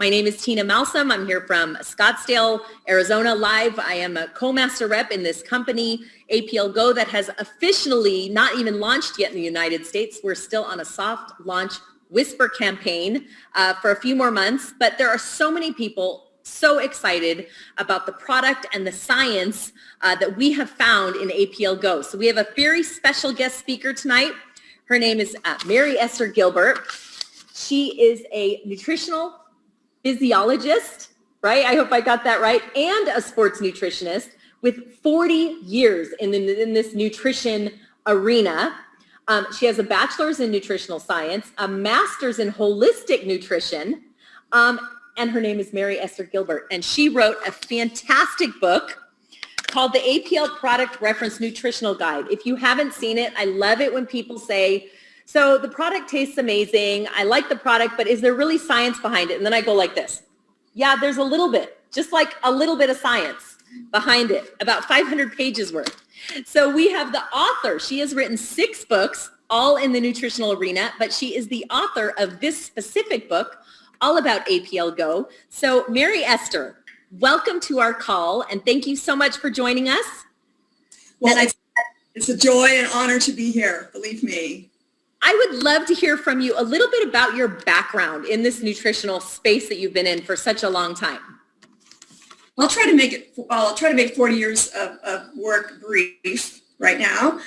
My name is Tina Malsom. I'm here from Scottsdale, Arizona live. I am a co-master rep in this company, APL Go, that has officially not even launched yet in the United States. We're still on a soft launch whisper campaign for a few more months, but there are so many people so excited about the product and the science that we have found in APL Go. So we have a very special guest speaker tonight. Her name is Mary Esther Gilbert. She is a nutritional physiologist, right? I hope I got that right, and a sports nutritionist with 40 years in this nutrition arena. She has a bachelor's in nutritional science, a master's in holistic nutrition, and her name is Mary Esther Gilbert. And she wrote a fantastic book called the APL Product Reference Nutritional Guide. If you haven't seen it, I love it when people say, so the product tastes amazing, I like the product, but is there really science behind it? And then I go like this. Yeah, there's a little bit, just like a little bit of science behind it, about 500 pages worth. So we have the author. She has written 6 books, all in the nutritional arena, but she is the author of this specific book, all about APL Go. So Mary Esther, welcome to our call, and thank you so much for joining us. Well, it's a joy and honor to be here, believe me. I would love to hear from you a little bit about your background in this nutritional space that you've been in for such a long time. I'll try to make 40 years of work brief right now.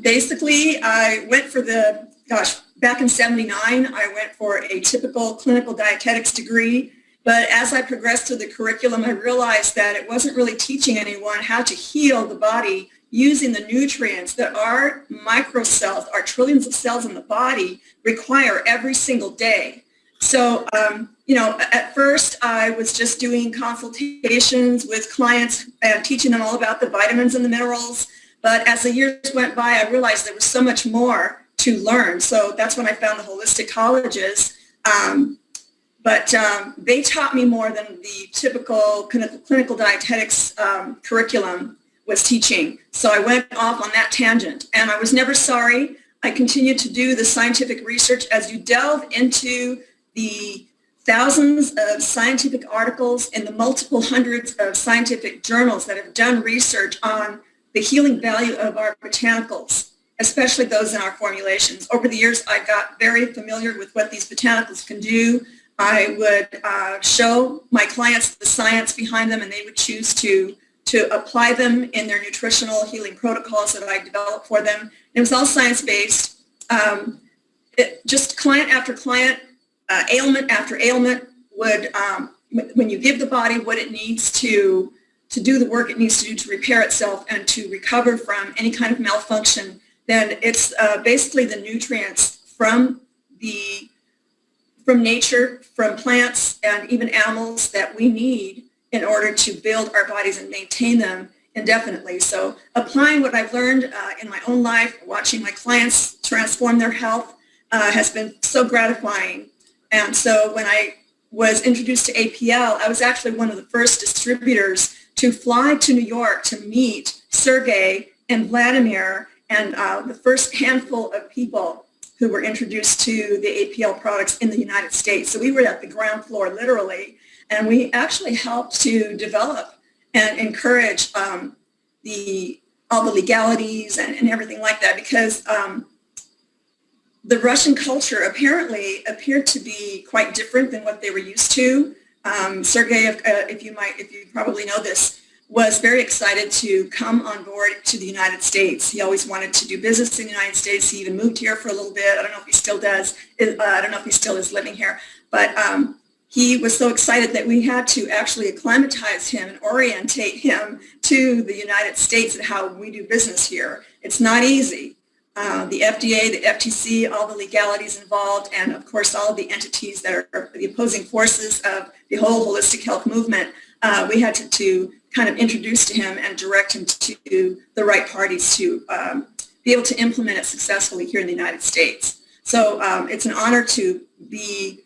Basically, I went for back in 79, I went for a typical clinical dietetics degree. But as I progressed through the curriculum, I realized that it wasn't really teaching anyone how to heal the body using the nutrients that our microcells, our trillions of cells in the body, require every single day. So, at first I was just doing consultations with clients and teaching them all about the vitamins and the minerals. But as the years went by, I realized there was so much more to learn. So that's when I found the holistic colleges. But they taught me more than the typical clinical dietetics curriculum was teaching. So I went off on that tangent, and I was never sorry. I continued to do the scientific research. As you delve into the thousands of scientific articles in the multiple hundreds of scientific journals that have done research on the healing value of our botanicals, especially those in our formulations. Over the years, I got very familiar with what these botanicals can do. I would show my clients the science behind them, and they would choose to apply them in their nutritional healing protocols that I developed for them. It was all science-based. Just client after client, ailment after ailment would, when you give the body what it needs to do the work it needs to do to repair itself and to recover from any kind of malfunction, then it's basically the nutrients from nature, from plants, and even animals that we need in order to build our bodies and maintain them indefinitely. So applying what I've learned in my own life, watching my clients transform their health has been so gratifying. And so when I was introduced to APL, I was actually one of the first distributors to fly to New York to meet Sergey and Vladimir and the first handful of people who were introduced to the APL products in the United States. So we were at the ground floor, literally, and we actually helped to develop and encourage all the legalities and everything like that, because the Russian culture apparently appeared to be quite different than what they were used to. Sergey, if you probably know this, was very excited to come on board to the United States. He always wanted to do business in the United States. He even moved here for a little bit. I don't know if he still does. I don't know if he still is living here. But he was so excited that we had to actually acclimatize him and orientate him to the United States and how we do business here. It's not easy. The FDA, the FTC, all the legalities involved, and of course all of the entities that are the opposing forces of the whole holistic health movement, we had to kind of introduce to him and direct him to the right parties to be able to implement it successfully here in the United States. So it's an honor to be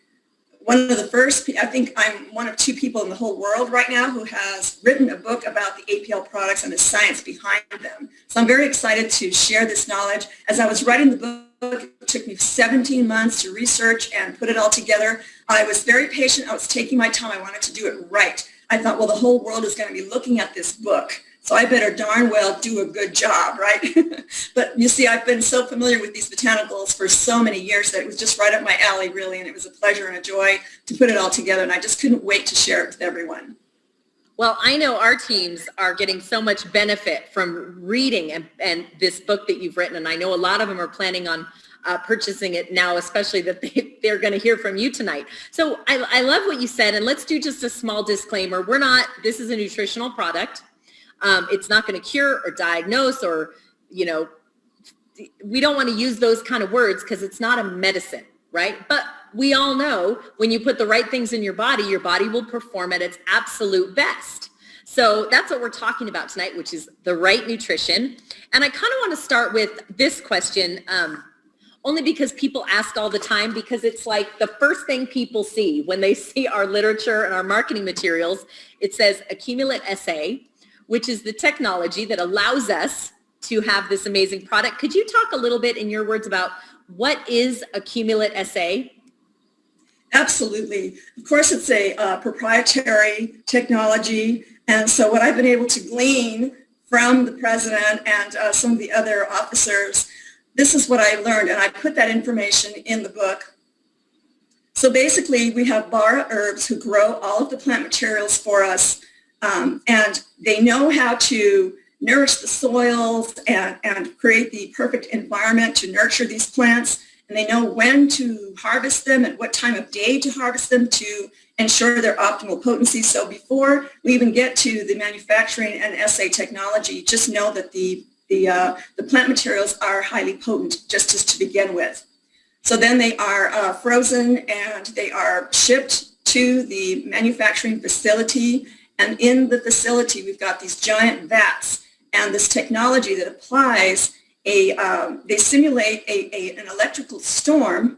one of the first. I think I'm one of 2 people in the whole world right now who has written a book about the APL products and the science behind them. So I'm very excited to share this knowledge. As I was writing the book, It took me 17 months to research and put it all together. I was very patient. I was taking my time. I wanted to do it right. I thought, well, the whole world is going to be looking at this book, so I better darn well do a good job, right? But you see, I've been so familiar with these botanicals for so many years that it was just right up my alley, really, and it was a pleasure and a joy to put it all together, and I just couldn't wait to share it with everyone. Well, I know our teams are getting so much benefit from reading and this book that you've written, and I know a lot of them are planning on purchasing it now, especially that they're going to hear from you tonight. So I love what you said, and let's do just a small disclaimer. This is a nutritional product. It's not going to cure or diagnose or, we don't want to use those kind of words because it's not a medicine, right? But we all know when you put the right things in your body will perform at its absolute best. So that's what we're talking about tonight, which is the right nutrition. And I kind of want to start with this question, only because people ask all the time, because it's like the first thing people see when they see our literature and our marketing materials. It says Accumulate SA, which is the technology that allows us to have this amazing product. Could you talk a little bit in your words about what is Accumulate SA? Absolutely. Of course, it's a proprietary technology. And so what I've been able to glean from the president and some of the other officers, this is what I learned. And I put that information in the book. So basically, we have Bara Herbs who grow all of the plant materials for us. And they know how to nourish the soils and create the perfect environment to nurture these plants. And they know when to harvest them and what time of day to harvest them to ensure their optimal potency. So before we even get to the manufacturing and SA technology, just know that the plant materials are highly potent just as to begin with. So then they are frozen and they are shipped to the manufacturing facility. And in the facility, we've got these giant vats and this technology that applies they simulate an electrical storm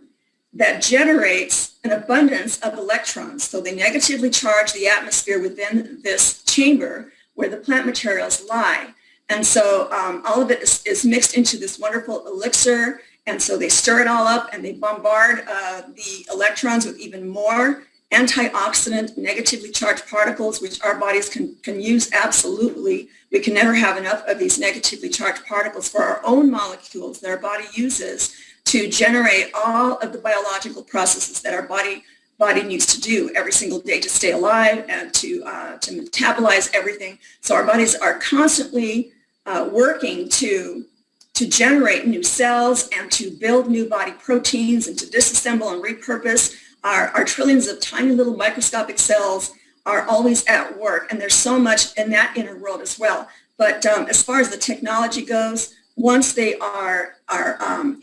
that generates an abundance of electrons. So they negatively charge the atmosphere within this chamber where the plant materials lie. And so all of it is mixed into this wonderful elixir. And so they stir it all up and they bombard the electrons with even more antioxidant, negatively charged particles, which our bodies can use absolutely. We can never have enough of these negatively charged particles for our own molecules that our body uses to generate all of the biological processes that our body needs to do every single day to stay alive and to metabolize everything. So our bodies are constantly working to generate new cells and to build new body proteins and to disassemble and repurpose. Our trillions of tiny little microscopic cells are always at work, and there's so much in that inner world as well. But as far as the technology goes, once they are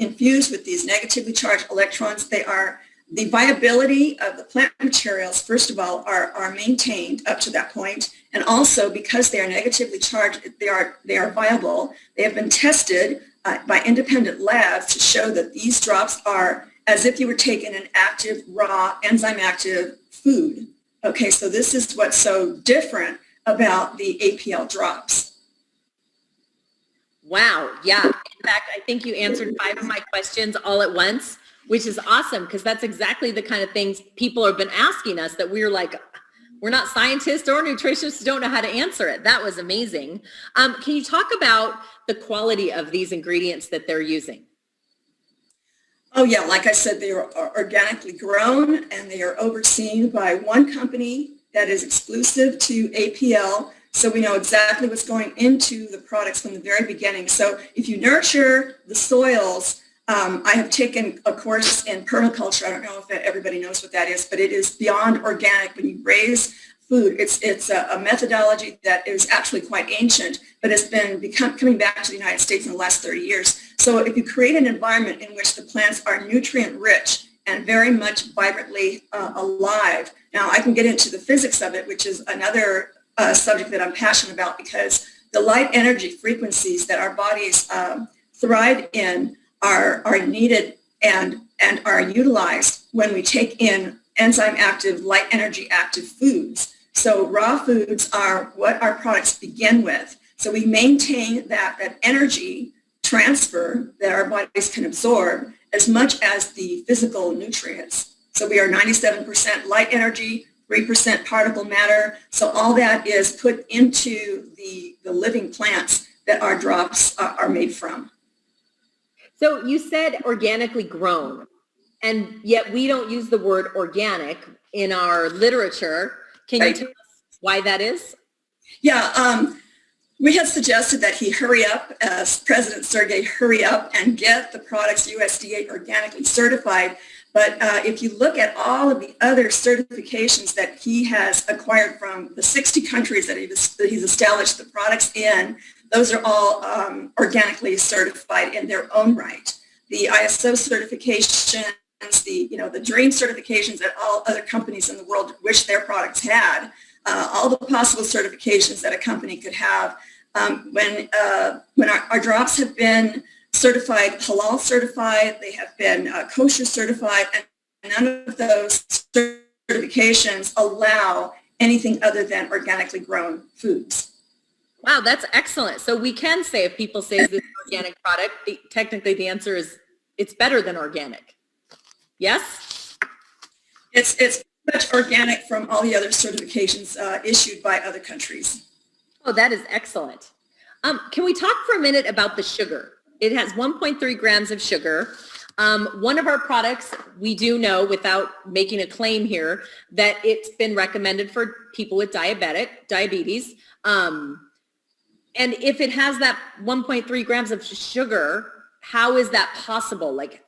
infused with these negatively charged electrons, the viability of the plant materials, first of all, are maintained up to that point. And also, because they are negatively charged, they are viable. They have been tested by independent labs to show that these drops are as if you were taking an active, raw, enzyme-active food. Okay, so this is what's so different about the APL drops. Wow, yeah. In fact, I think you answered 5 of my questions all at once, which is awesome because that's exactly the kind of things people have been asking us that we're like, we're not scientists or nutritionists, don't know how to answer it. That was amazing. Can you talk about the quality of these ingredients that they're using? Oh yeah, like I said, they are organically grown and they are overseen by one company that is exclusive to APL. So we know exactly what's going into the products from the very beginning. So if you nurture the soils, I have taken a course in permaculture. I don't know if everybody knows what that is, but it is beyond organic. When you raise food, it's a methodology that is actually quite ancient, but it's been coming back to the United States in the last 30 years. So if you create an environment in which the plants are nutrient rich and very much vibrantly alive. Now I can get into the physics of it, which is another subject that I'm passionate about, because the light energy frequencies that our bodies thrive in are needed and are utilized when we take in enzyme active, light energy active foods. So raw foods are what our products begin with. So we maintain that energy transfer that our bodies can absorb as much as the physical nutrients. So we are 97% light energy, 3% particle matter. So all that is put into the living plants that our drops are made from. So you said organically grown, and yet we don't use the word organic in our literature. Can you tell us why that is? Yeah, we had suggested that he hurry up, as President Sergey, hurry up and get the products USDA organically certified. But if you look at all of the other certifications that he has acquired from the 60 countries that he's established the products in, those are all organically certified in their own right. The ISO certifications, the dream certifications that all other companies in the world wish their products had, all the possible certifications that a company could have. When our drops have been certified, halal certified, they have been kosher certified, and none of those certifications allow anything other than organically grown foods. Wow, that's excellent. So we can say, if people say, is this an organic product, technically the answer is it's better than organic. Yes? It's much organic from all the other certifications issued by other countries. Oh, that is excellent. Can we talk for a minute about the sugar? It has 1.3 grams of sugar. One of our products, we do know, without making a claim here, that it's been recommended for people with diabetes. And if it has that 1.3 grams of sugar, how is that possible? Like,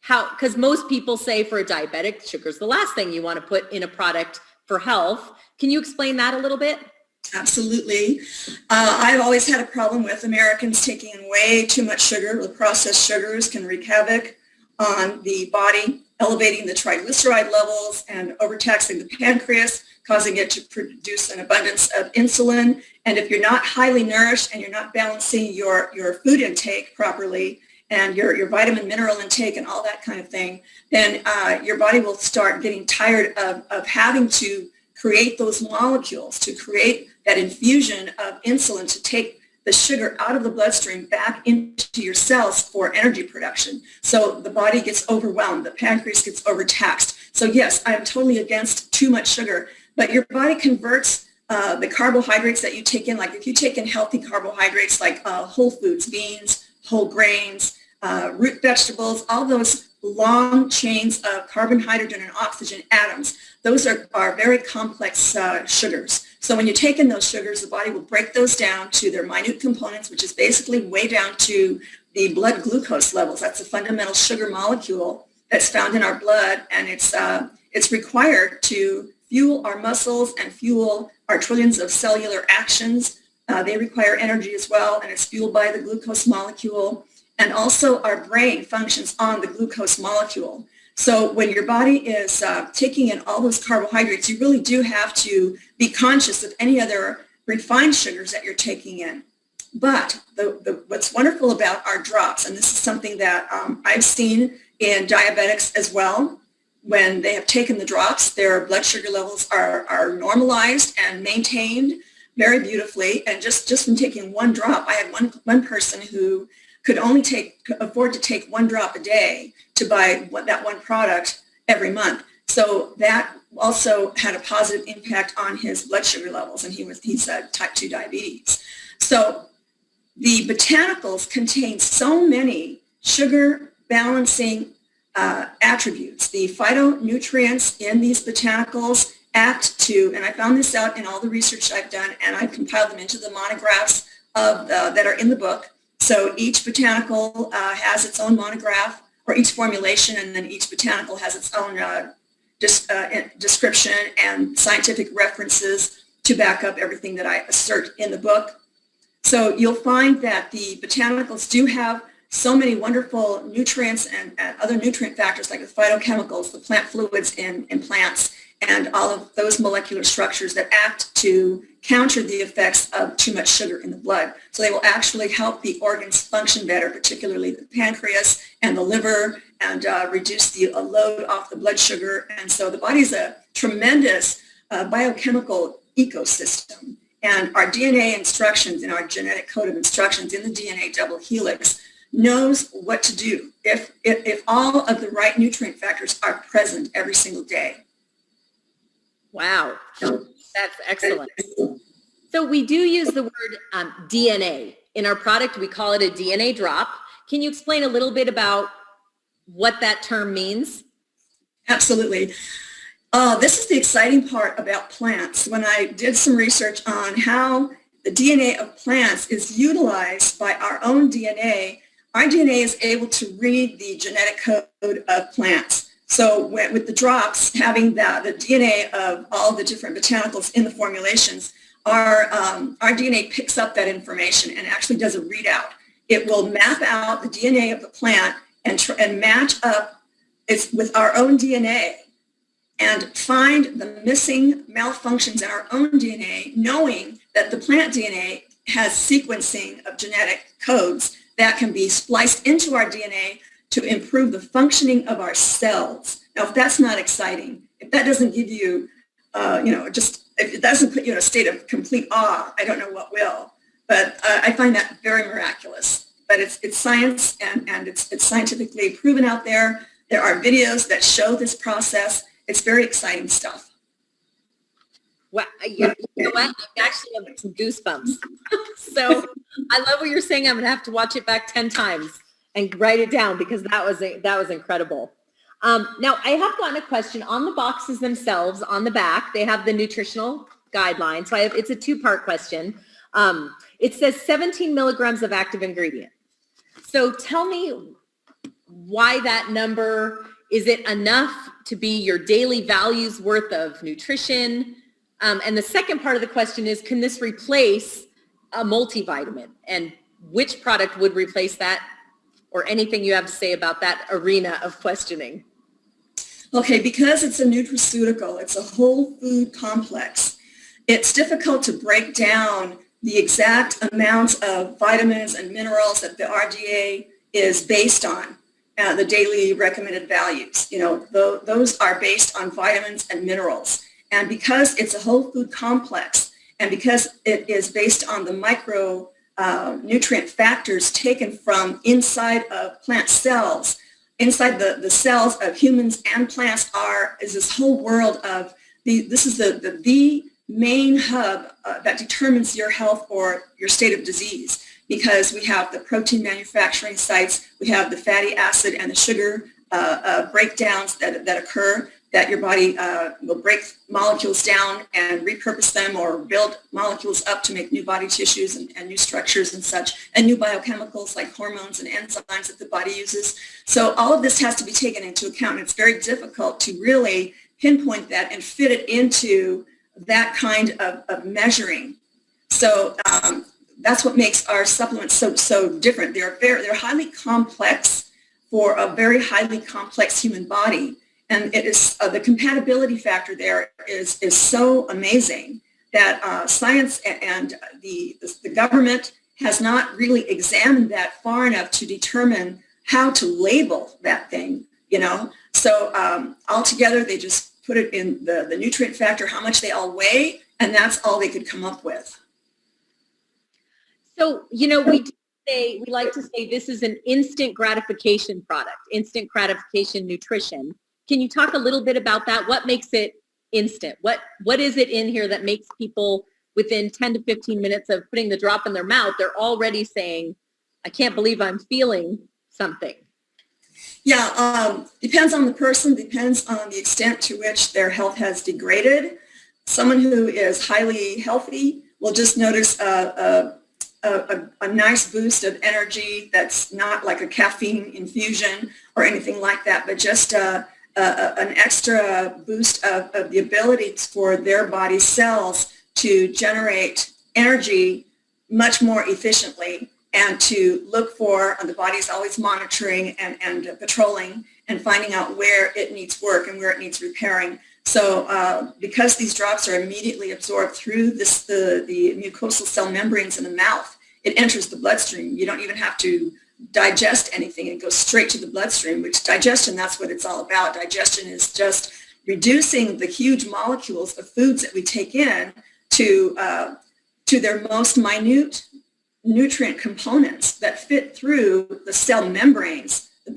how? Because most people say for a diabetic, sugar is the last thing you want to put in a product for health. Can you explain that a little bit? Absolutely. I've always had a problem with Americans taking in way too much sugar. The processed sugars can wreak havoc on the body, elevating the triglyceride levels and overtaxing the pancreas, causing it to produce an abundance of insulin. And if you're not highly nourished and you're not balancing your food intake properly and your vitamin mineral intake and all that kind of thing, then your body will start getting tired of having to create those molecules, to create that infusion of insulin to take the sugar out of the bloodstream back into your cells for energy production. So the body gets overwhelmed, the pancreas gets overtaxed. So yes, I'm totally against too much sugar, but your body converts the carbohydrates that you take in, like if you take in healthy carbohydrates like whole foods, beans, whole grains, root vegetables, all those long chains of carbon, hydrogen, and oxygen atoms, those are very complex sugars. So when you take in those sugars, the body will break those down to their minute components, which is basically way down to the blood glucose levels. That's a fundamental sugar molecule that's found in our blood, and it's required to fuel our muscles and fuel our trillions of cellular actions. They require energy as well, and it's fueled by the glucose molecule. And also our brain functions on the glucose molecule. So when your body is taking in all those carbohydrates, you really do have to be conscious of any other refined sugars that you're taking in. But what's wonderful about our drops, and this is something that I've seen in diabetics as well, when they have taken the drops, their blood sugar levels are normalized and maintained very beautifully. And just from taking one drop, I had one person who could only afford to take one drop a day to buy that one product every month. So that also had a positive impact on his blood sugar levels, and he's type 2 diabetes. So the botanicals contain so many sugar balancing attributes. The phytonutrients in these botanicals act to, and I found this out in all the research I've done, and I've compiled them into the monographs that are in the book. So each botanical has its own monograph, or each formulation, and then each botanical has its own description and scientific references to back up everything that I assert in the book. So you'll find that the botanicals do have so many wonderful nutrients and other nutrient factors like the phytochemicals, the plant fluids in plants, and all of those molecular structures that act to counter the effects of too much sugar in the blood. So they will actually help the organs function better, particularly the pancreas and the liver, and reduce the load off the blood sugar. And so the body's a tremendous biochemical ecosystem. And our DNA instructions in our genetic code of instructions in the DNA double helix knows what to do if all of the right nutrient factors are present every single day. Wow, that's excellent. So we do use the word DNA in our product. We call it a DNA drop. Can you explain a little bit about what that term means? Absolutely. This is the exciting part about plants. When I did some research on how the DNA of plants is utilized by our own DNA, our DNA is able to read the genetic code of plants. So with the drops, having the DNA of all the different botanicals in the formulations, our DNA picks up that information and actually does a readout. It will map out the DNA of the plant and match up with our own DNA and find the missing malfunctions in our own DNA, knowing that the plant DNA has sequencing of genetic codes that can be spliced into our DNA to improve the functioning of our cells. Now, if that's not exciting, if that doesn't give you, if it doesn't put you in a state of complete awe, I don't know what will. But I find that very miraculous. But it's science, and it's scientifically proven out there. There are videos that show this process. It's very exciting stuff. Wow, you know what? I actually have some goosebumps. So I love what you're saying. I'm going to have to watch it back 10 times and write it down because that was incredible. Now, I have gotten a question on the boxes themselves. On the back, they have the nutritional guidelines. So it's a two-part question. It says 17 milligrams of active ingredient. So tell me why that number. Is it enough to be your daily values worth of nutrition? And the second part of the question is, can this replace a multivitamin? And which product would replace that? Or anything you have to say about that arena of questioning? Okay, because it's a nutraceutical, it's a whole food complex, it's difficult to break down the exact amounts of vitamins and minerals that the RDA is based on. The daily recommended values, those are based on vitamins and minerals. And because it's a whole food complex, and because it is based on the micro nutrient factors taken from inside of plant cells, inside the cells of humans and plants is this whole world of this is the main hub that determines your health or your state of disease. Because we have the protein manufacturing sites, we have the fatty acid and the sugar breakdowns that occur, that your body will break molecules down and repurpose them or build molecules up to make new body tissues and new structures and such, and new biochemicals like hormones and enzymes that the body uses. So all of this has to be taken into account, and it's very difficult to really pinpoint that and fit it into that kind of measuring. So that's what makes our supplements so different. They're highly complex for a very highly complex human body, and it is the compatibility factor there is so amazing that science and the government has not really examined that far enough to determine how to label that thing. So altogether they just put it in the nutrient factor, how much they all weigh, and that's all they could come up with. So, we like to say this is an instant gratification product, instant gratification nutrition. Can you talk a little bit about that? What makes it instant? What is it in here that makes people within 10 to 15 minutes of putting the drop in their mouth, they're already saying, I can't believe I'm feeling something? Yeah, depends on the person, depends on the extent to which their health has degraded. Someone who is highly healthy will just notice a nice boost of energy that's not like a caffeine infusion or anything like that, but just an extra boost of the ability for their body cells to generate energy much more efficiently and to look for, and the body's always monitoring and patrolling and finding out where it needs work and where it needs repairing. So because these drops are immediately absorbed through the mucosal cell membranes in the mouth, it enters the bloodstream. You don't even have to digest anything. It goes straight to the bloodstream, which digestion, that's what it's all about. Digestion is just reducing the huge molecules of foods that we take in to their most minute nutrient components that fit through the cell membranes, the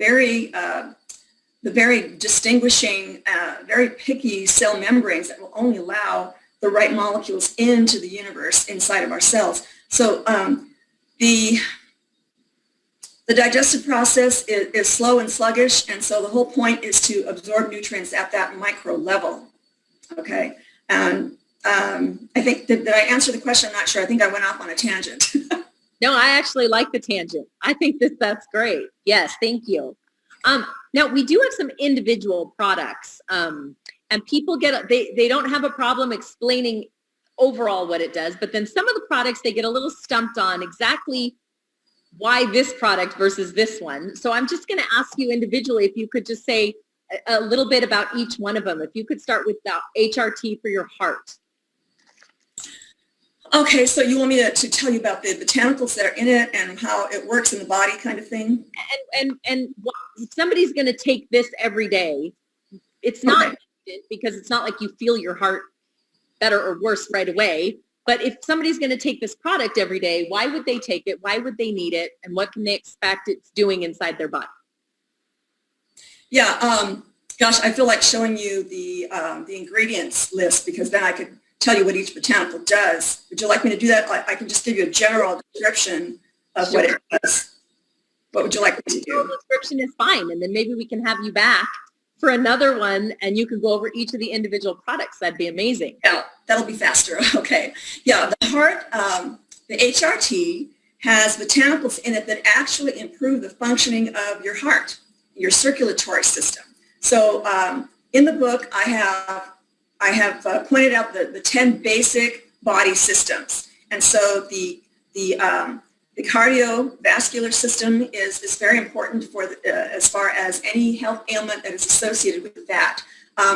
very distinguishing, very picky cell membranes that will only allow the right molecules into the universe inside of our cells. So the digestive process is slow and sluggish, and so the whole point is to absorb nutrients at that micro level. Okay, and I think, did I answer the question? I'm not sure. I think I went off on a tangent. No, I actually like the tangent. I think that's great. Yes, thank you. Now, we do have some individual products, and people they don't have a problem explaining overall what it does, but then some of the products, they get a little stumped on exactly why this product versus this one. So I'm just going to ask you individually if you could just say a little bit about each one of them. If you could start with the HRT for your heart. Okay, so you want me to tell you about the botanicals that are in it and how it works in the body kind of thing? And if somebody's going to take this every day, it's not because it's not like you feel your heart better or worse right away. But if somebody's going to take this product every day, why would they take it? Why would they need it? And what can they expect it's doing inside their body? Yeah, gosh, I feel like showing you the ingredients list, because then I could tell you what each botanical does. Would you like me to do that? I can just give you a general description of what it does. What would you like me to do? General description is fine, and then maybe we can have you back for another one, and you can go over each of the individual products. That'd be amazing. Yeah, that'll be faster. Okay. Yeah, the heart, the HRT has botanicals in it that actually improve the functioning of your heart, your circulatory system. So in the book, I have pointed out the 10 basic body systems. And so the cardiovascular system is very important for as far as any health ailment that is associated with that.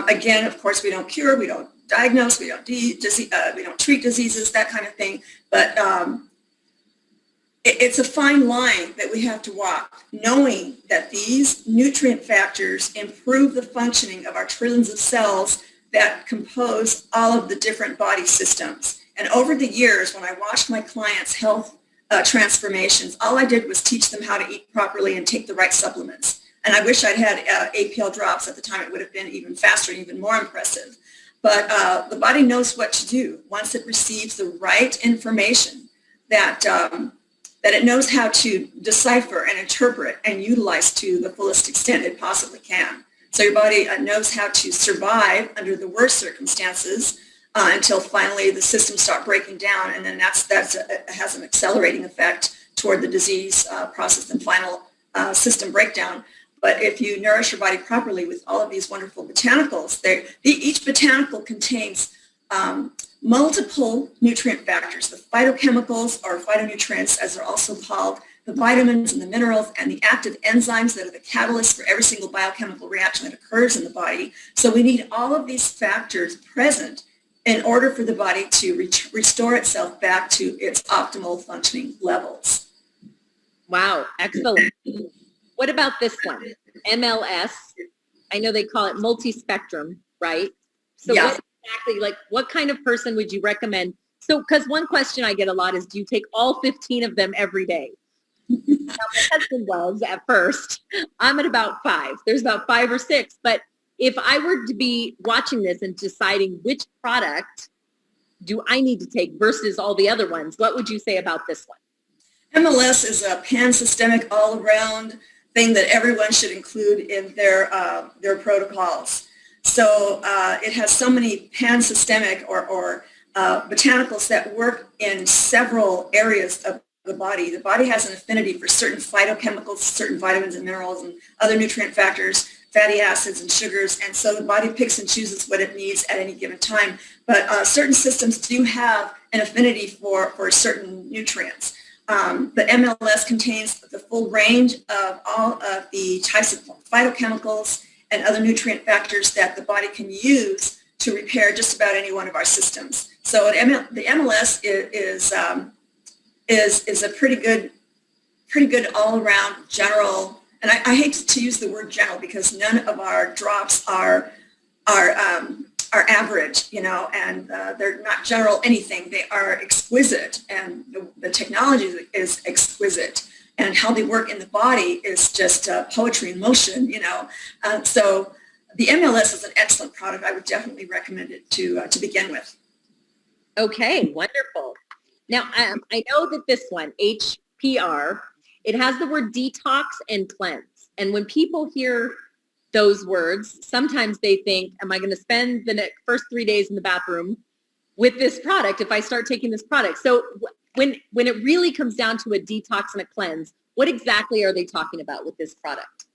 Again, of course, we don't cure, we don't diagnose, we don't treat diseases, that kind of thing. But it's a fine line that we have to walk, knowing that these nutrient factors improve the functioning of our trillions of cells that compose all of the different body systems. And over the years, when I watched my clients' health transformations, all I did was teach them how to eat properly and take the right supplements. And I wish I'd had APL drops at the time. It would have been even faster and even more impressive. But the body knows what to do once it receives the right information that it knows how to decipher and interpret and utilize to the fullest extent it possibly can. So your body knows how to survive under the worst circumstances until finally the systems start breaking down, and then that has an accelerating effect toward the disease process and final system breakdown. But if you nourish your body properly with all of these wonderful botanicals, each botanical contains multiple nutrient factors, the phytochemicals or phytonutrients as they're also called, the vitamins and the minerals and the active enzymes that are the catalyst for every single biochemical reaction that occurs in the body. So we need all of these factors present in order for the body to restore itself back to its optimal functioning levels. Wow, excellent. What about this one? MLS. I know they call it multi-spectrum, right? So yeah. What exactly, what kind of person would you recommend? So, because one question I get a lot is, do you take all 15 of them every day? Now, my husband was at first. I'm at about 5. There's about 5 or 6. But if I were to be watching this and deciding which product do I need to take versus all the other ones, what would you say about this one? MLS is a pan-systemic, all-around thing that everyone should include in their protocols. So it has so many pan-systemic or botanicals that work in several areas of the body. The body has an affinity for certain phytochemicals, certain vitamins and minerals and other nutrient factors, fatty acids and sugars, and so the body picks and chooses what it needs at any given time. But certain systems do have an affinity for certain nutrients. The MLS contains the full range of all of the types of phytochemicals and other nutrient factors that the body can use to repair just about any one of our systems. So the MLS is a pretty good all-around general, and I hate to use the word general because none of our drops are are average, and they're not general anything. They are exquisite, and the technology is exquisite, and how they work in the body is just poetry in motion, So the MLS is an excellent product. I would definitely recommend it to begin with. Okay, wonderful. Now, I know that this one, HPR, it has the word detox and cleanse. And when people hear those words, sometimes they think, am I going to spend the first 3 days in the bathroom with this product if I start taking this product? So when it really comes down to a detox and a cleanse, what exactly are they talking about with this product?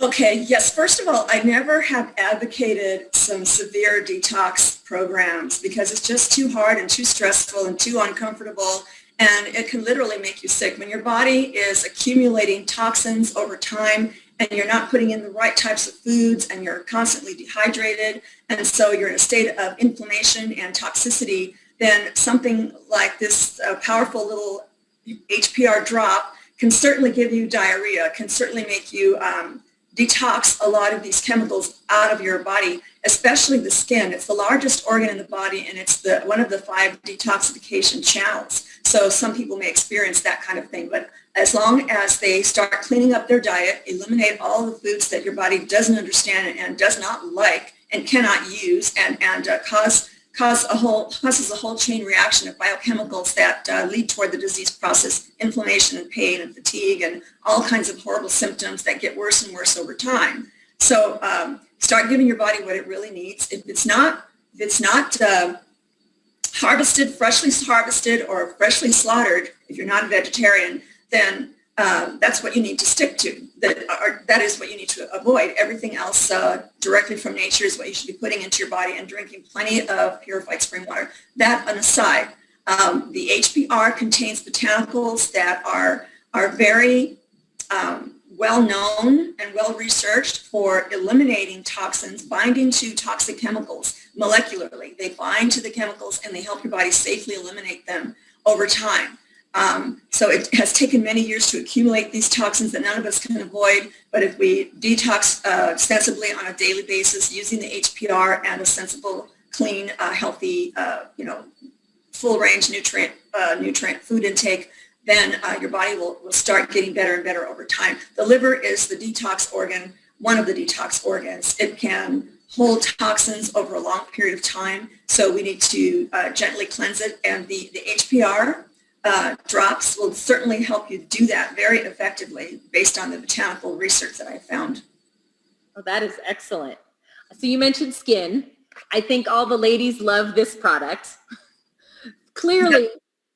Okay, yes, first of all, I never have advocated some severe detox programs because it's just too hard and too stressful and too uncomfortable, and it can literally make you sick. When your body is accumulating toxins over time and you're not putting in the right types of foods and you're constantly dehydrated, and so you're in a state of inflammation and toxicity, then something like this powerful little HPR drop can certainly give you diarrhea, can certainly make you detox a lot of these chemicals out of your body, especially the skin. It's the largest organ in the body, and it's one of the 5 detoxification channels. So some people may experience that kind of thing, but as long as they start cleaning up their diet, eliminate all the foods that your body doesn't understand and does not like and cannot use, and causes a whole chain reaction of biochemicals that lead toward the disease process, inflammation and pain and fatigue and all kinds of horrible symptoms that get worse and worse over time. So start giving your body what it really needs. If it's not freshly harvested or freshly slaughtered, if you're not a vegetarian, then that's what you need to stick to. That is what you need to avoid. Everything else directly from nature is what you should be putting into your body, and drinking plenty of purified spring water. That on the side. The HPR contains botanicals that are very well known and well researched for eliminating toxins, binding to toxic chemicals molecularly. They bind to the chemicals and they help your body safely eliminate them over time. So it has taken many years to accumulate these toxins that none of us can avoid, but if we detox sensibly on a daily basis using the HPR and a sensible, clean, healthy, full range nutrient food intake, then your body will start getting better and better over time. The liver is the detox organ, one of the detox organs. It can hold toxins over a long period of time, so we need to gently cleanse it, and the HPR drops will certainly help you do that very effectively based on the botanical research that I found. Oh, that is excellent. So you mentioned skin. I think all the ladies love this product. Clearly,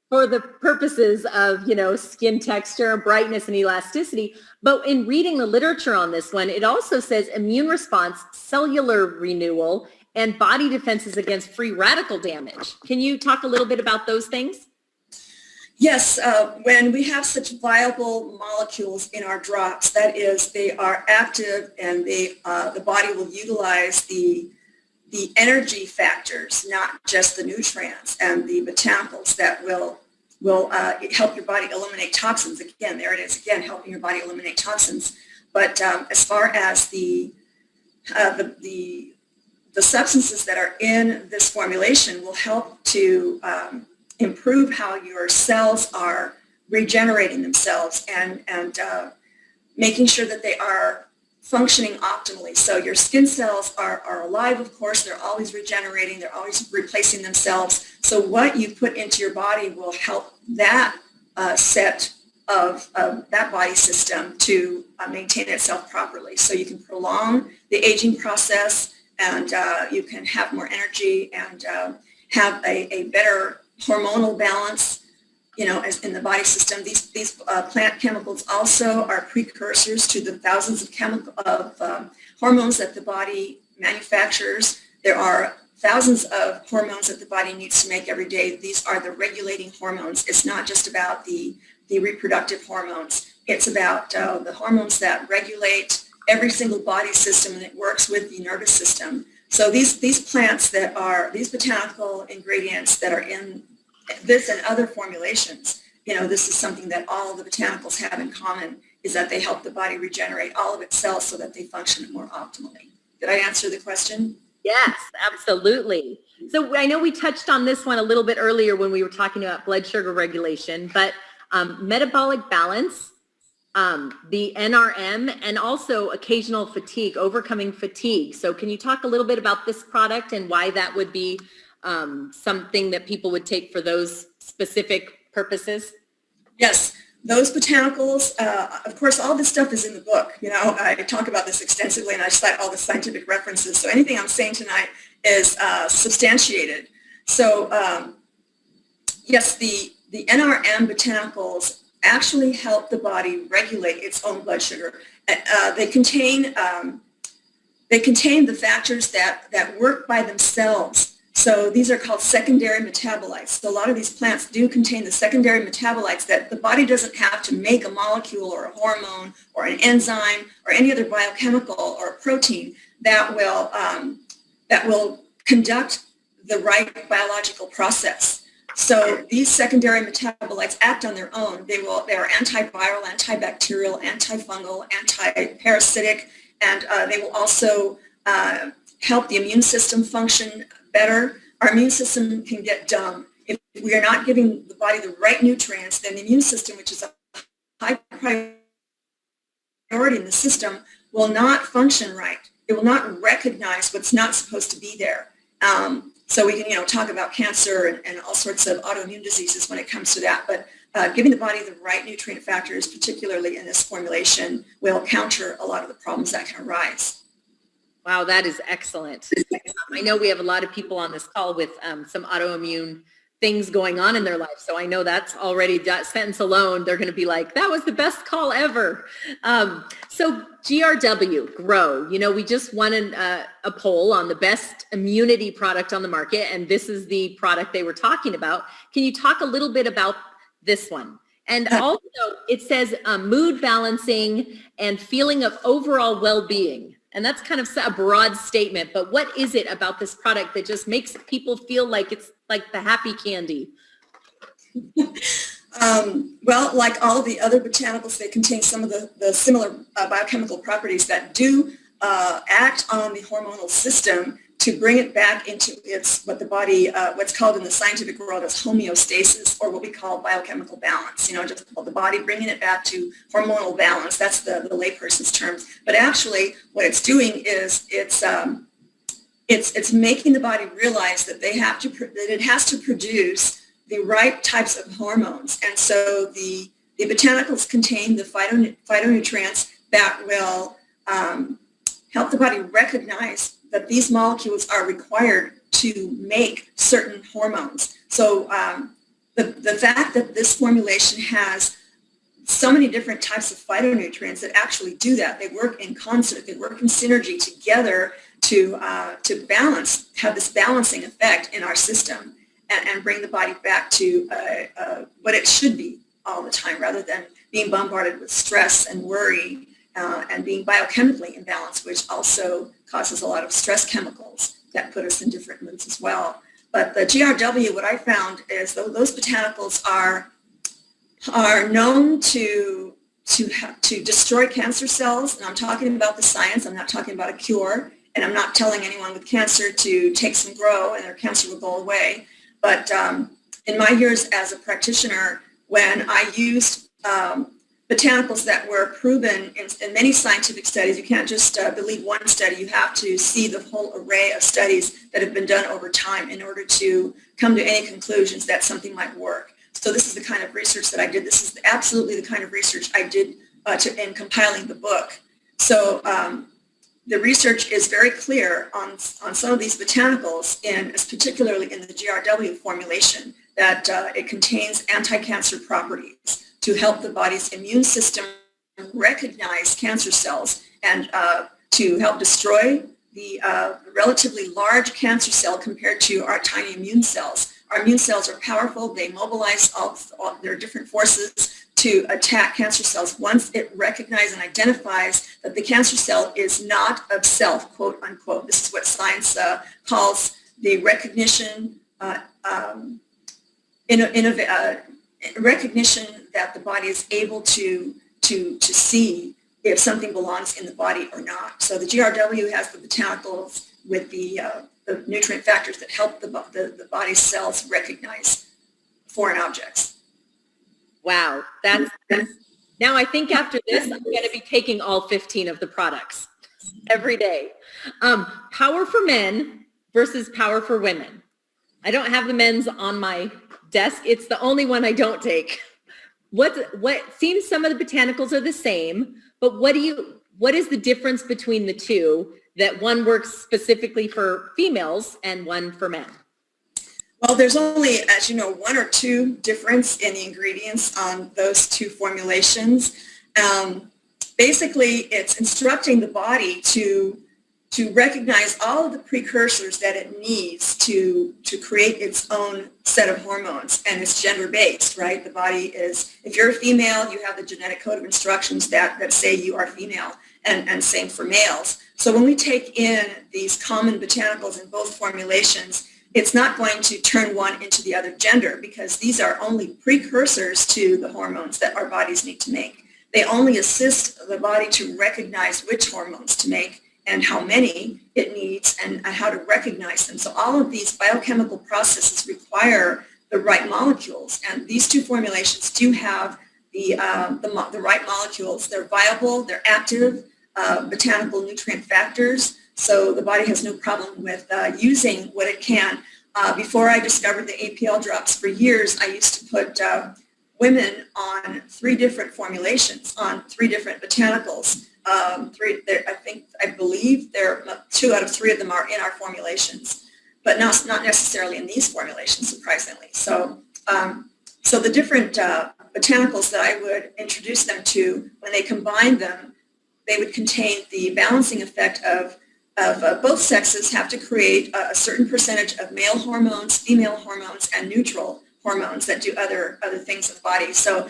for the purposes of, skin texture, brightness, and elasticity. But in reading the literature on this one, it also says immune response, cellular renewal, and body defenses against free radical damage. Can you talk a little bit about those things? Yes, when we have such viable molecules in our drops, that is, they are active and the body will utilize the energy factors, not just the nutrients and the botanicals that will help your body eliminate toxins. Again, there it is again, helping your body eliminate toxins. But as far as the substances that are in this formulation will help to improve how your cells are regenerating themselves and making sure that they are functioning optimally. So your skin cells are alive, of course. They're always regenerating. They're always replacing themselves. So what you put into your body will help that set of that body system to maintain itself properly. So you can prolong the aging process, and you can have more energy and have a better hormonal balance, as in the body system. These plant chemicals also are precursors to the thousands of hormones that the body manufactures. There are thousands of hormones that the body needs to make every day. These are the regulating hormones. It's not just about the reproductive hormones. It's about the hormones that regulate every single body system, and it works with the nervous system. So these plants that are, these botanical ingredients that are in this and other formulations, this is something that all of the botanicals have in common, is that they help the body regenerate all of its cells so that they function more optimally. Did I answer the question? Yes, absolutely. So I know we touched on this one a little bit earlier when we were talking about blood sugar regulation, but metabolic balance, the NRM, and also occasional fatigue, overcoming fatigue. So can you talk a little bit about this product and why that would be something that people would take for those specific purposes? Yes, those botanicals, of course, all this stuff is in the book. You know, I talk about this extensively and I cite all the scientific references. So anything I'm saying tonight is substantiated. So yes, the NRM botanicals actually help the body regulate its own blood sugar. They contain the factors that work by themselves. So these are called secondary metabolites. So a lot of these plants do contain the secondary metabolites that the body doesn't have to make a molecule or a hormone or an enzyme or any other biochemical or a protein that will conduct the right biological process. So these secondary metabolites act on their own. They are antiviral, antibacterial, antifungal, antiparasitic, and they will also help the immune system function better. Our immune system can get dumb. If we are not giving the body the right nutrients, then the immune system, which is a high priority in the system, will not function right. It will not recognize what's not supposed to be there. So we can, talk about cancer and all sorts of autoimmune diseases when it comes to that. But giving the body the right nutrient factors, particularly in this formulation, will counter a lot of the problems that can arise. Wow, that is excellent. I know we have a lot of people on this call with some autoimmune things going on in their life. So I know that's already, that sentence alone, they're going to be like, that was the best call ever. So GRW, Grow, we just won a poll on the best immunity product on the market. And this is the product they were talking about. Can you talk a little bit about this one? And also it says mood balancing and feeling of overall well-being. And that's kind of a broad statement, but what is it about this product that just makes people feel like it's like the happy candy? Well, like all of the other botanicals, they contain some of the similar biochemical properties that do act on the hormonal system to bring it back into what's called in the scientific world as homeostasis, or what we call biochemical balance. Just the body bringing it back to hormonal balance. That's the layperson's term. But actually, what it's doing is it's making the body realize that it has to produce the right types of hormones. And so the botanicals contain the phytonutrients that will help the body recognize that these molecules are required to make certain hormones. So the fact that this formulation has so many different types of phytonutrients that actually do that, they work in concert, they work in synergy together to balance, have this balancing effect in our system and bring the body back to what it should be all the time, rather than being bombarded with stress and worry and being biochemically imbalanced, which also causes a lot of stress chemicals that put us in different moods as well. But the GRW, what I found is those botanicals are known to destroy cancer cells. And I'm talking about the science. I'm not talking about a cure. And I'm not telling anyone with cancer to take some Grow and their cancer will go away. But in my years as a practitioner, when I used botanicals that were proven in many scientific studies, you can't just believe one study. You have to see the whole array of studies that have been done over time in order to come to any conclusions that something might work. So this is the kind of research that I did. This is absolutely the kind of research I did in compiling the book. So the research is very clear on some of these botanicals, and particularly in the GRW formulation, that it contains anti-cancer properties to help the body's immune system recognize cancer cells and to help destroy the relatively large cancer cell compared to our tiny immune cells. Our immune cells are powerful. They mobilize all their different forces to attack cancer cells once it recognizes and identifies that the cancer cell is not of self, quote unquote. This is what science calls the recognition recognition that the body is able to see if something belongs in the body or not. So the GRW has the botanicals with the nutrient factors that help the body's cells recognize foreign objects. Wow, that's now I think after this, I'm going to be taking all 15 of the products every day. Power for men versus power for women. I don't have the men's on my desk. It's the only one I don't take. What seems some of the botanicals are the same, but what is the difference between the two, that one works specifically for females and one for men? Well, there's only, as you know, one or two difference in the ingredients on those two formulations. Basically, it's instructing the body to recognize all of the precursors that it needs to create its own set of hormones, and it's gender-based, right? The body is, if you're a female, you have the genetic code of instructions that say you are female, and same for males. So when we take in these common botanicals in both formulations, it's not going to turn one into the other gender, because these are only precursors to the hormones that our bodies need to make. They only assist the body to recognize which hormones to make and how many it needs and how to recognize them. So all of these biochemical processes require the right molecules, and these two formulations do have the right molecules. They're viable, they're active, botanical nutrient factors, so the body has no problem with using what it can. Before I discovered the APL drops, for years I used to put women on 3 different formulations, on 3 different botanicals. I believe 2 out of 3 of them are in our formulations, but not necessarily in these formulations, surprisingly. So, so the different botanicals that I would introduce them to, when they combine them, they would contain the balancing effect of both sexes have to create a certain percentage of male hormones, female hormones, and neutral hormones that do other things in the body. So,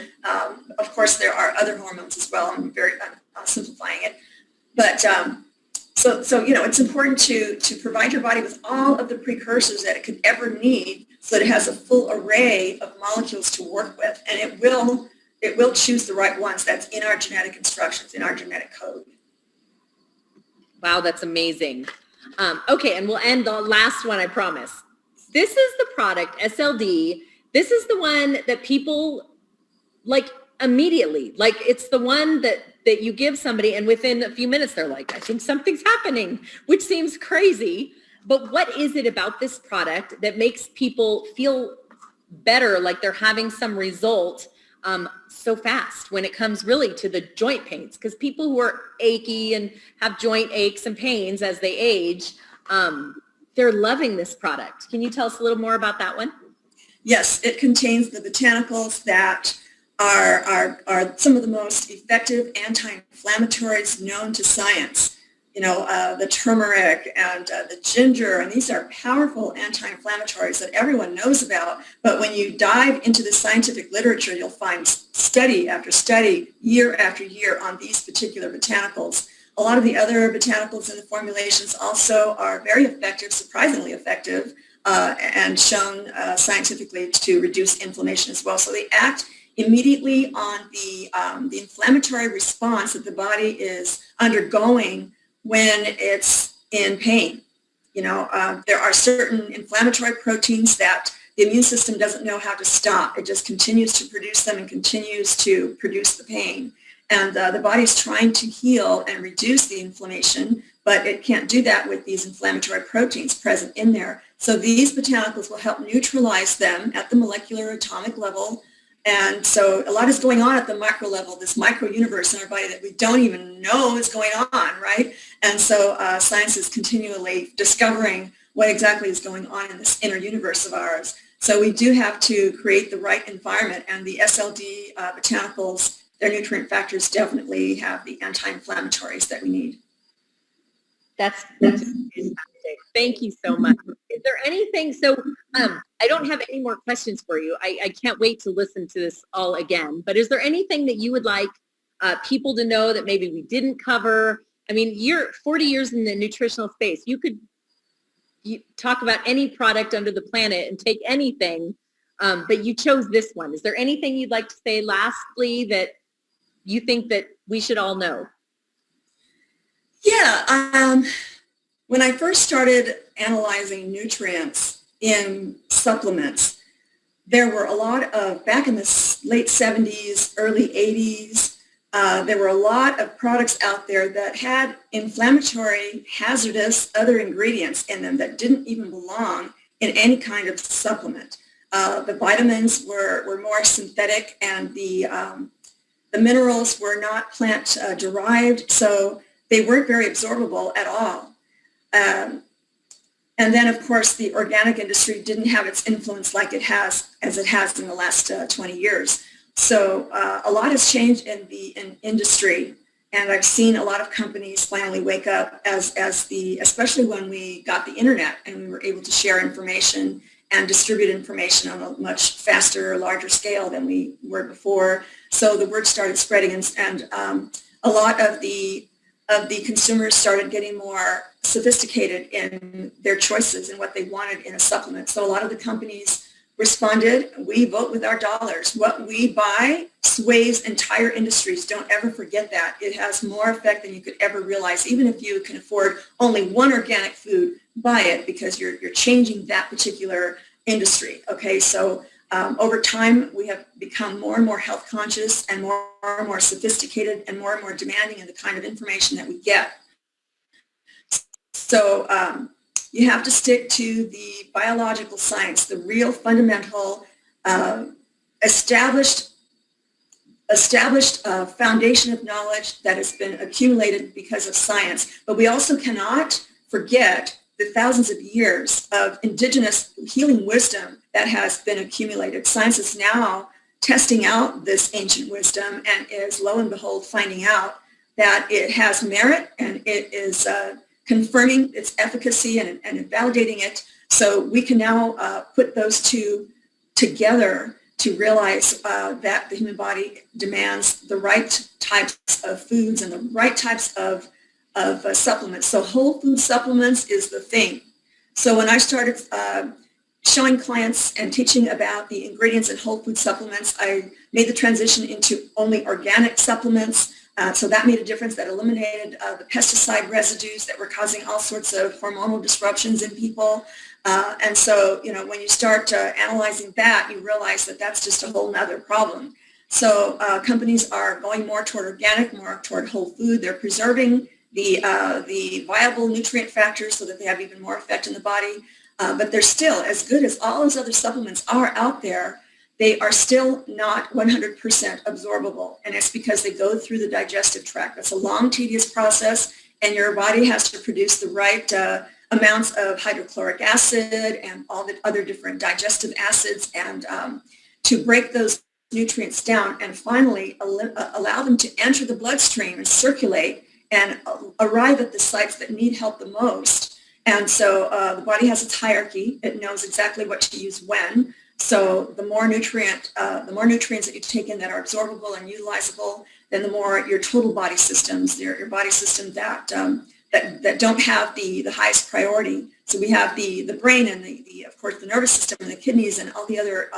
of course, there are other hormones as well. I'm simplifying it, but so you know, it's important to provide your body with all of the precursors that it could ever need, so that it has a full array of molecules to work with, and it will choose the right ones. That's in our genetic instructions, in our genetic code. Wow, that's amazing. Okay, and we'll end the last one, I promise. This is the product, SLD. This is the one that people like immediately. Like, it's the one that you give somebody, and within a few minutes, they're like, I think something's happening, which seems crazy. But what is it about this product that makes people feel better, like they're having some result so fast when it comes really to the joint pains? Because people who are achy and have joint aches and pains as they age, they're loving this product. Can you tell us a little more about that one? Yes, it contains the botanicals that are some of the most effective anti-inflammatories known to science. You know, the turmeric and the ginger, and these are powerful anti-inflammatories that everyone knows about. But when you dive into the scientific literature, you'll find study after study, year after year, on these particular botanicals. A lot of the other botanicals in the formulations also are very effective, surprisingly effective, and shown scientifically to reduce inflammation as well. So they act immediately on the inflammatory response that the body is undergoing when it's in pain. You know, there are certain inflammatory proteins that the immune system doesn't know how to stop. It just continues to produce them and continues to produce the pain. And the body's trying to heal and reduce the inflammation, but it can't do that with these inflammatory proteins present in there. So these botanicals will help neutralize them at the molecular atomic level. And so a lot is going on at the micro level, this micro universe in our body that we don't even know is going on, right? And so science is continually discovering what exactly is going on in this inner universe of ours. So we do have to create the right environment, and the SLD botanicals, their nutrient factors definitely have the anti-inflammatories that we need. That's fantastic. Thank you so much. Is there anything, so I don't have any more questions for you. I can't wait to listen to this all again, but is there anything that you would like people to know that maybe we didn't cover? I mean, you're 40 years in the nutritional space. You talk about any product under the planet and take anything, but you chose this one. Is there anything you'd like to say lastly that you think that we should all know? Yeah, when I first started analyzing nutrients in supplements, there were a lot of, back in the late 70s, early 80s, there were a lot of products out there that had inflammatory, hazardous other ingredients in them that didn't even belong in any kind of supplement. The vitamins were more synthetic, and the minerals were not plant derived, so they weren't very absorbable at all. And then, of course, the organic industry didn't have its influence like it has, as it has in the last 20 years. So a lot has changed in the industry, and I've seen a lot of companies finally wake up especially when we got the internet and we were able to share information and distribute information on a much faster, larger scale than we were before. So the word started spreading, and a lot of the consumers started getting more sophisticated in their choices and what they wanted in a supplement. So a lot of the companies responded, we vote with our dollars. What we buy sways entire industries. Don't ever forget that. It has more effect than you could ever realize. Even if you can afford only one organic food, buy it, because you're changing that particular industry. Okay, so over time, we have become more and more health conscious and more and more sophisticated and more demanding in the kind of information that we get. So you have to stick to the biological science, the real fundamental, established foundation of knowledge that has been accumulated because of science. But we also cannot forget the thousands of years of indigenous healing wisdom that has been accumulated. Science is now testing out this ancient wisdom and is, lo and behold, finding out that it has merit, and it is confirming its efficacy and validating it. So we can now put those two together to realize that the human body demands the right types of foods and the right types of supplements. So whole food supplements is the thing. So when I started showing clients and teaching about the ingredients in whole food supplements, I made the transition into only organic supplements. So that made a difference. That eliminated the pesticide residues that were causing all sorts of hormonal disruptions in people. And so, when you start analyzing that, you realize that that's just a whole nother problem. So companies are going more toward organic, more toward whole food. They're preserving the viable nutrient factors so that they have even more effect in the body. But they're still, as good as all those other supplements are out there, they are still not 100% absorbable. And it's because they go through the digestive tract. It's a long, tedious process, and your body has to produce the right amounts of hydrochloric acid and all the other different digestive acids, and to break those nutrients down and finally allow them to enter the bloodstream and circulate and arrive at the sites that need help the most. And so the body has its hierarchy. It knows exactly what to use when. So the more nutrients that you take in that are absorbable and utilizable, then the more your total body systems, your body system that don't have the highest priority. So we have the brain and of course the nervous system and the kidneys and all the other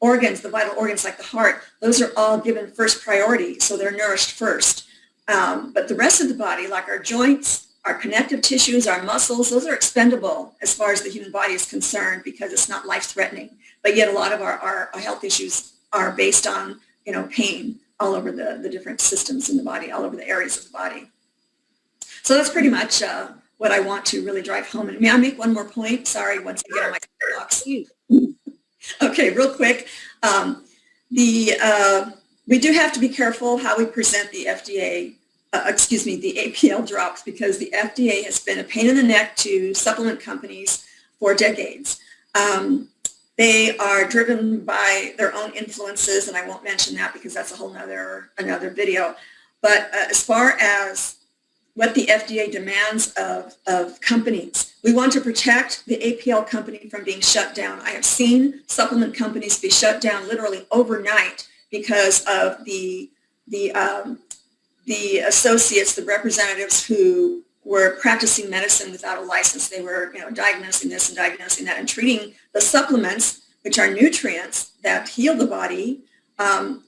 organs, the vital organs like the heart. Those are all given first priority, so they're nourished first. But the rest of the body, like our joints, our connective tissues, our muscles, those are expendable as far as the human body is concerned, because it's not life-threatening. But yet a lot of our health issues are based on, pain all over the different systems in the body, all over the areas of the body. So that's pretty much what I want to really drive home. And may I make one more point? Sorry, once I get on my box. Okay, real quick. We do have to be careful how we present the the APL drops, because the FDA has been a pain in the neck to supplement companies for decades. They are driven by their own influences, and I won't mention that because that's a whole another video. But as far as what the FDA demands of companies, we want to protect the APL company from being shut down. I have seen supplement companies be shut down literally overnight because of the associates, the representatives who were practicing medicine without a license. They were, diagnosing this and diagnosing that and treating the supplements, which are nutrients that heal the body,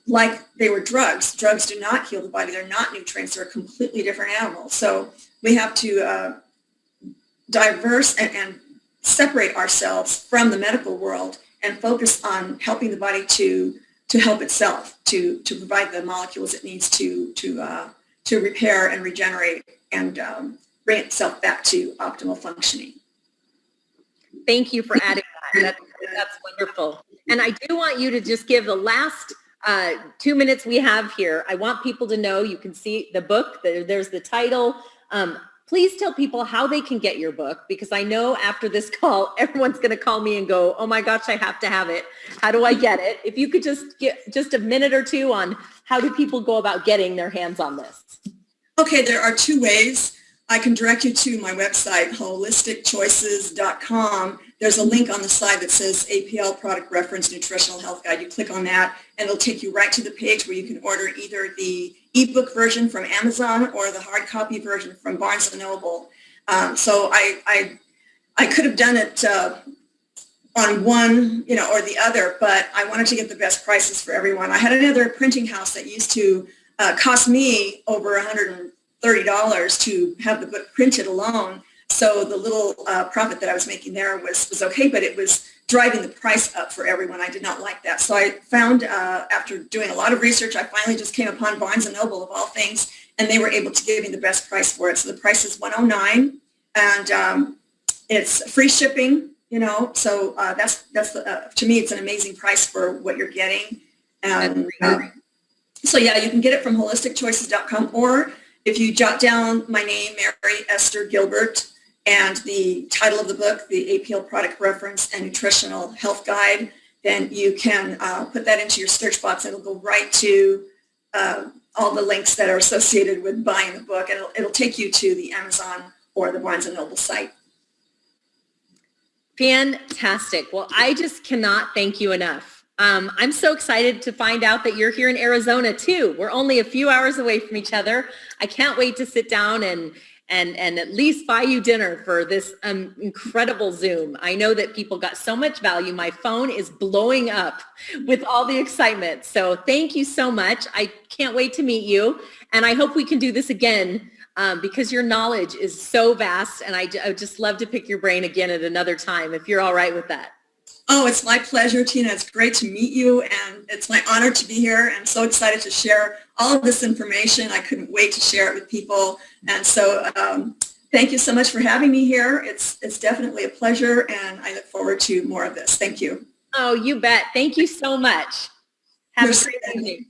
like they were drugs. Drugs do not heal the body. They're not nutrients. They're a completely different animal. So we have to diverse and separate ourselves from the medical world and focus on helping the body to help itself, to provide the molecules it needs to repair and regenerate and bring itself back to optimal functioning. Thank you for adding that. That's wonderful. And I do want you to just give the last 2 minutes we have here. I want people to know, you can see the book, there's the title. Please tell people how they can get your book, because I know after this call, everyone's going to call me and go, oh my gosh, I have to have it. How do I get it? If you could just get just a minute or two on how do people go about getting their hands on this? Okay, there are two ways. I can direct you to my website, holisticchoices.com. There's a link on the side that says APL Product Reference Nutritional Health Guide. You click on that, and it'll take you right to the page where you can order either the ebook version from Amazon or the hard copy version from Barnes & Noble. So I could have done it on one, or the other, but I wanted to get the best prices for everyone. I had another printing house that used to cost me over $130 to have the book printed alone. So the little profit that I was making there was okay, but it was driving the price up for everyone. I did not like that. So I found, after doing a lot of research, I finally just came upon Barnes & Noble of all things, and they were able to give me the best price for it. So the price is $109, and it's free shipping, so that's to me, it's an amazing price for what you're getting. And so yeah, you can get it from holisticchoices.com, or if you jot down my name, Mary Esther Gilbert, and the title of the book, the APL Product Reference and Nutritional Health Guide, then you can put that into your search box, and it'll go right to all the links that are associated with buying the book, and it'll take you to the Amazon or the Barnes & Noble site. Fantastic. Well, I just cannot thank you enough. I'm so excited to find out that you're here in Arizona too. We're only a few hours away from each other. I can't wait to sit down and at least buy you dinner for this incredible Zoom. I know that people got so much value. My phone is blowing up with all the excitement. So thank you so much. I can't wait to meet you. And I hope we can do this again because your knowledge is so vast. And I just love to pick your brain again at another time, if you're all right with that. Oh, it's my pleasure, Tina. It's great to meet you, and it's my honor to be here. I'm so excited to share all of this information. I couldn't wait to share it with people. And so thank you so much for having me here. It's definitely a pleasure, and I look forward to more of this. Thank you. Oh, you bet. Thank you so much. Have a great evening.